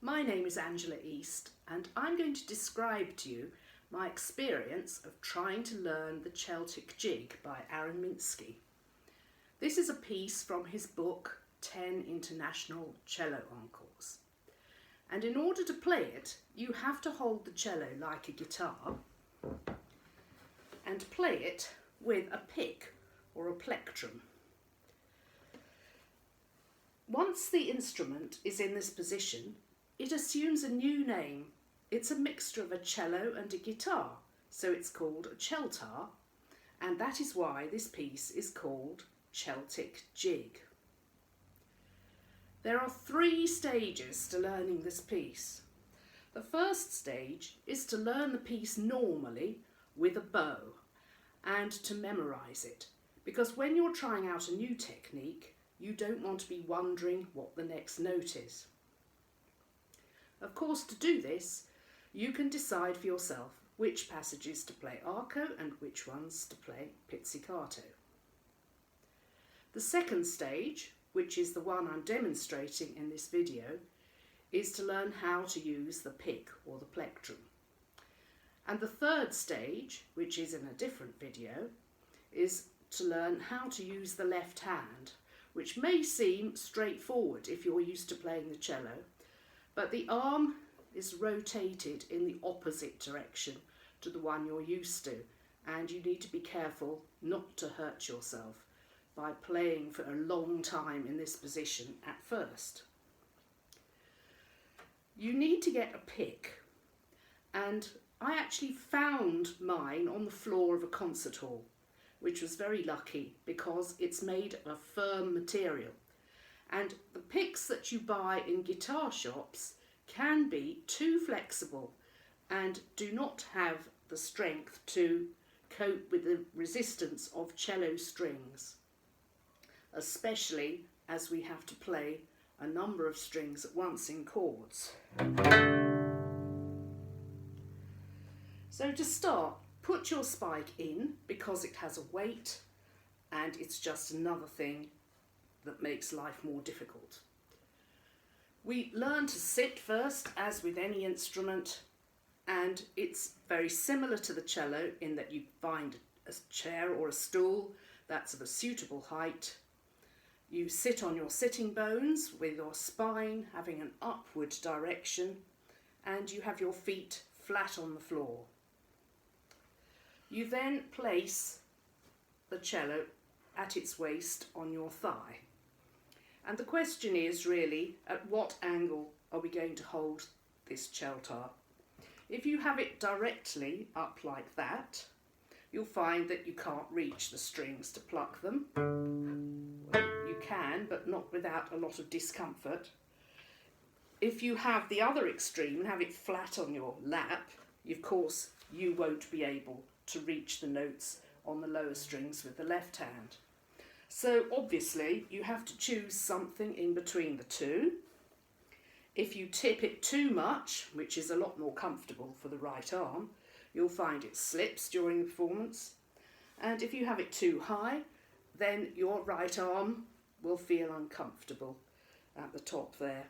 My name is Angela East and I'm going to describe to you my experience of trying to learn the Cel-tic Jig by Aaron Minsky. This is a piece from his book 10 International Cello Encores. And in order to play it, you have to hold the cello like a guitar and play it with a pick or a plectrum. Once the instrument is in this position, it assumes a new name. It's a mixture of a cello and a guitar, so it's called a celtar, and that is why this piece is called Cel-tic Jig. There are 3 stages to learning this piece. The first stage is to learn the piece normally with a bow and to memorise it, because when you're trying out a new technique, you don't want to be wondering what the next note is. Of course, to do this, you can decide for yourself which passages to play arco and which ones to play pizzicato. The second stage, which is the one I'm demonstrating in this video, is to learn how to use the pick or the plectrum. And the third stage, which is in a different video, is to learn how to use the left hand, which may seem straightforward if you're used to playing the cello, but the arm is rotated in the opposite direction to the one you're used to, and you need to be careful not to hurt yourself by playing for a long time in this position at first. You need to get a pick, and I actually found mine on the floor of a concert hall, which was very lucky because it's made of a firm material. And the picks that you buy in guitar shops can be too flexible and do not have the strength to cope with the resistance of cello strings, especially as we have to play a number of strings at once in chords. So to start, put your spike in because it has a weight and it's just another thing that makes life more difficult. We learn to sit first, as with any instrument, and it's very similar to the cello in that you find a chair or a stool that's of a suitable height. You sit on your sitting bones with your spine having an upward direction, and you have your feet flat on the floor. You then place the cello at its waist on your thigh. And the question is really, at what angle are we going to hold this celtar? If you have it directly up like that, you'll find that you can't reach the strings to pluck them. Well, you can, but not without a lot of discomfort. If you have the other extreme and have it flat on your lap, of course you won't be able to reach the notes on the lower strings with the left hand. So obviously you have to choose something in between the two. If you tip it too much, which is a lot more comfortable for the right arm, you'll find it slips during the performance. And if you have it too high, then your right arm will feel uncomfortable at the top there.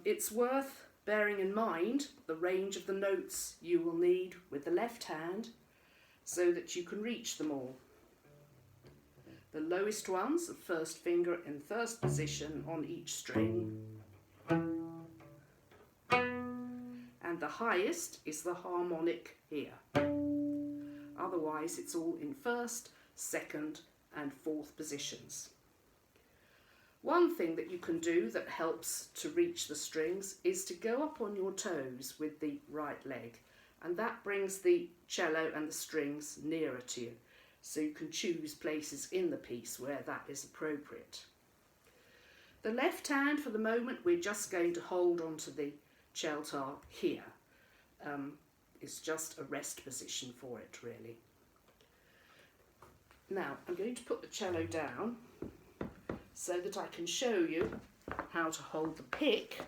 It's worth bearing in mind the range of the notes you will need with the left hand so that you can reach them all. The lowest ones, the first finger in first position on each string, and the highest is the harmonic here. Otherwise it's all in first, second and fourth positions. One thing that you can do that helps to reach the strings is to go up on your toes with the right leg, and that brings the cello and the strings nearer to you, so you can choose places in the piece where that is appropriate. The left hand, for the moment, we're just going to hold onto the celtar here. It's just a rest position for it, really. Now, I'm going to put the cello down so that I can show you how to hold the pick.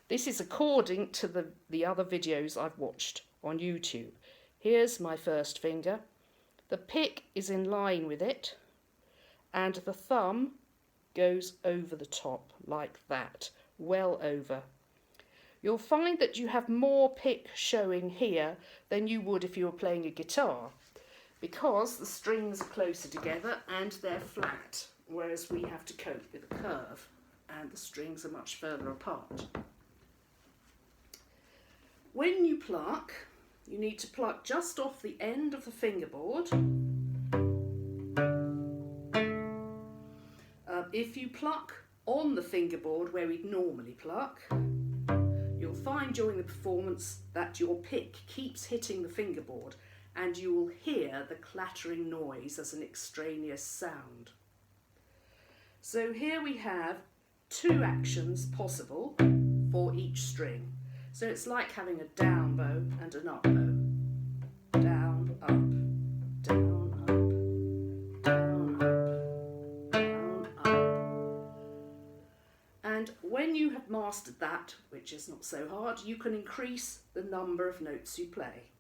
This is according to the other videos I've watched on YouTube. Here's my first finger. The pick is in line with it, and the thumb goes over the top like that, well over you'll find that you have more pick showing here than you would if you were playing a guitar, because the strings are closer together and they're flat, whereas we have to cope with a curve and the strings are much further apart. When you pluck, you need to pluck just off the end of the fingerboard. If you pluck on the fingerboard where we'd normally pluck, you'll find during the performance that your pick keeps hitting the fingerboard and you will hear the clattering noise as an extraneous sound. So here we have two actions possible for each string. So it's like having a down bow and an up bow. Down, up, down, up, down, up, down, up. And when you have mastered that, which is not so hard, you can increase the number of notes you play.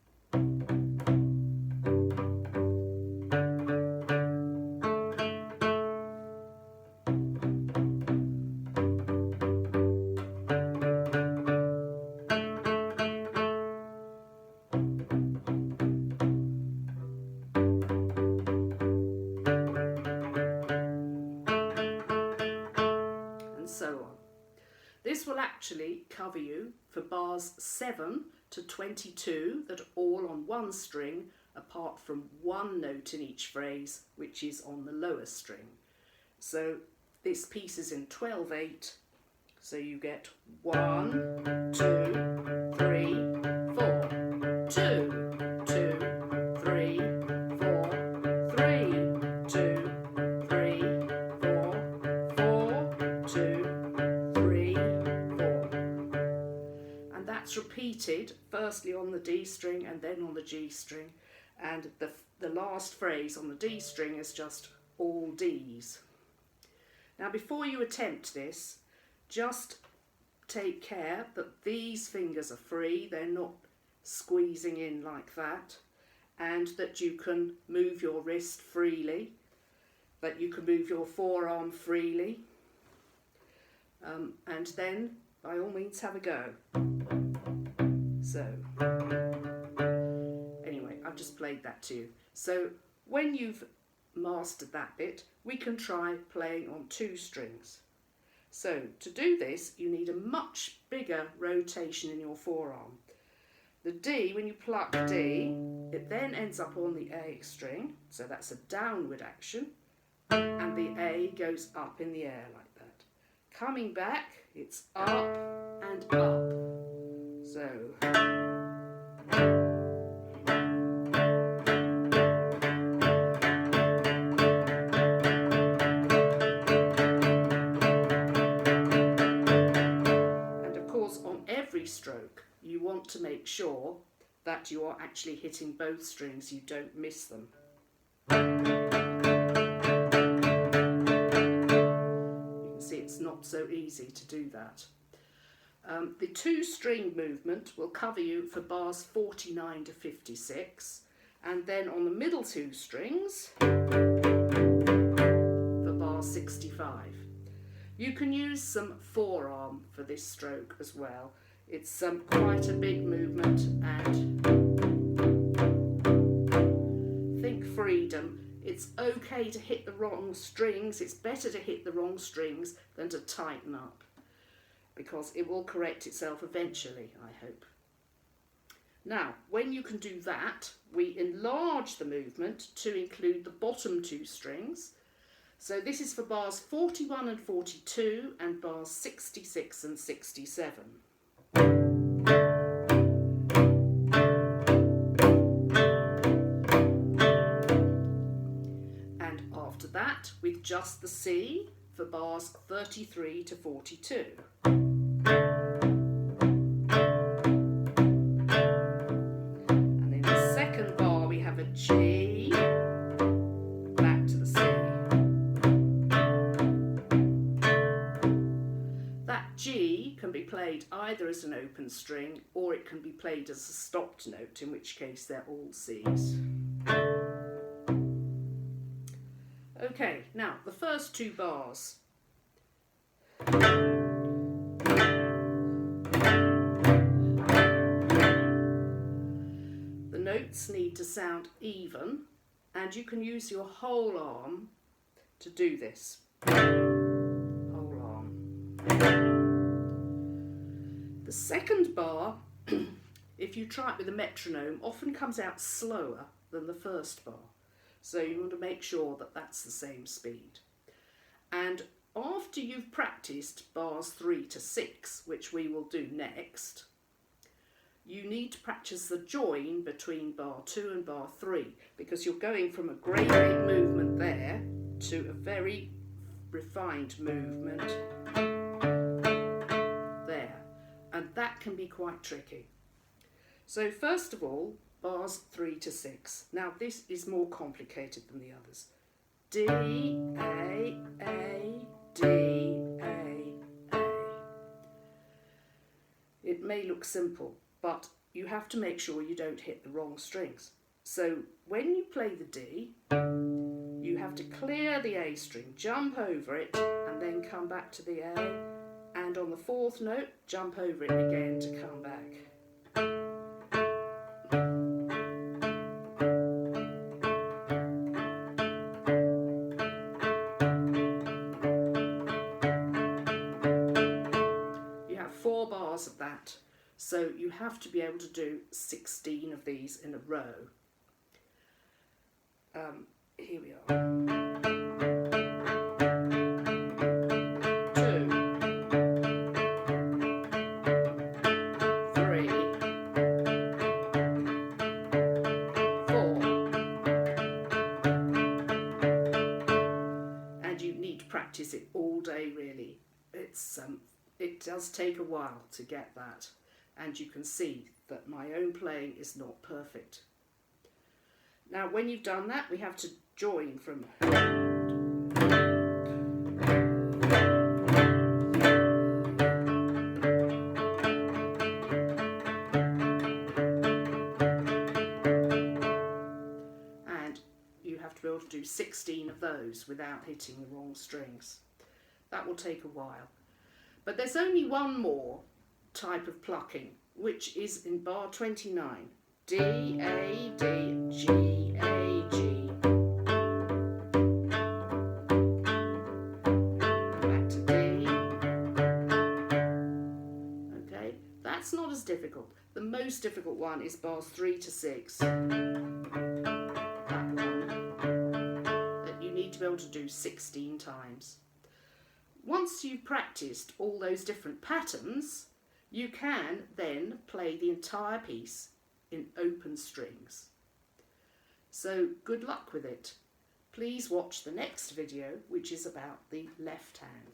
So on. This will actually cover you for bars 7 to 22 that are all on one string, apart from one note in each phrase, which is on the lower string. So this piece is in 12/8, so you get 1, 2, 3, 4, 2, 2, 3, 4, 3, 2, 3, 4, 4, 2, 3, 4. And that's repeated firstly on the D string and then on the G string, and the last phrase on the D string is just all Ds. Now before you attempt this, just take care that these fingers are free, they're not squeezing in like that, and that you can move your wrist freely, that you can move your forearm freely, and then by all means have a go. So anyway, I've just played that to you. So when you've mastered that bit, we can try playing on two strings. So to do this, you need a much bigger rotation in your forearm. The D, when you pluck D, it then ends up on the A string, so that's a downward action, and the A goes up in the air like that. Coming back, it's up and up. So stroke, you want to make sure that you are actually hitting both strings, you don't miss them. You can see it's not so easy to do that. The two string movement will cover you for bars 49 to 56, and then on the middle two strings for bar 65. You can use some forearm for this stroke as well. It's quite a big movement, and think freedom. It's okay to hit the wrong strings. It's better to hit the wrong strings than to tighten up, because it will correct itself eventually, I hope. Now, when you can do that, we enlarge the movement to include the bottom two strings. So this is for bars 41 and 42 and bars 66 and 67. And after that, with just the C for bars 33 to 42. And in the second bar we have a G, back to the C. That G can be played either as an open string or it can be played as a stopped note, in which case they're all Cs. Okay, now the first two bars. notes need to sound even, and you can use your whole arm to do this. Whole arm. The second bar, if you try it with a metronome, often comes out slower than the first bar. So you want to make sure that that's the same speed. And after you've practiced bars 3 to 6, which we will do next, you need to practice the join between bar 2 and bar 3, because you're going from a great big movement there to a very refined movement there, and that can be quite tricky. So first of all, bars 3 to 6. Now this is more complicated than the others. D, A, D, A. It may look simple, but you have to make sure you don't hit the wrong strings. So when you play the D, you have to clear the A string, jump over it, and then come back to the A, and on the fourth note, jump over it again to come back. You have 4 bars of that, so you have to be able to do 16 of these in a row. Here we are. 2, 3, 4, and you need to practice it all day really. It does take a while to get that, and you can see that my own playing is not perfect. Now when you've done that, we have to join from and you have to be able to do 16 of those without hitting the wrong strings. That will take a while. But there's only one more type of plucking, which is in bar 29. D, A, D, G, A, G. Back to D. Okay, that's not as difficult. The most difficult one is bars 3 to 6. That one that you need to be able to do 16 times. Once you've practiced all those different patterns, you can then play the entire piece in open strings. So good luck with it. Please watch the next video, which is about the left hand.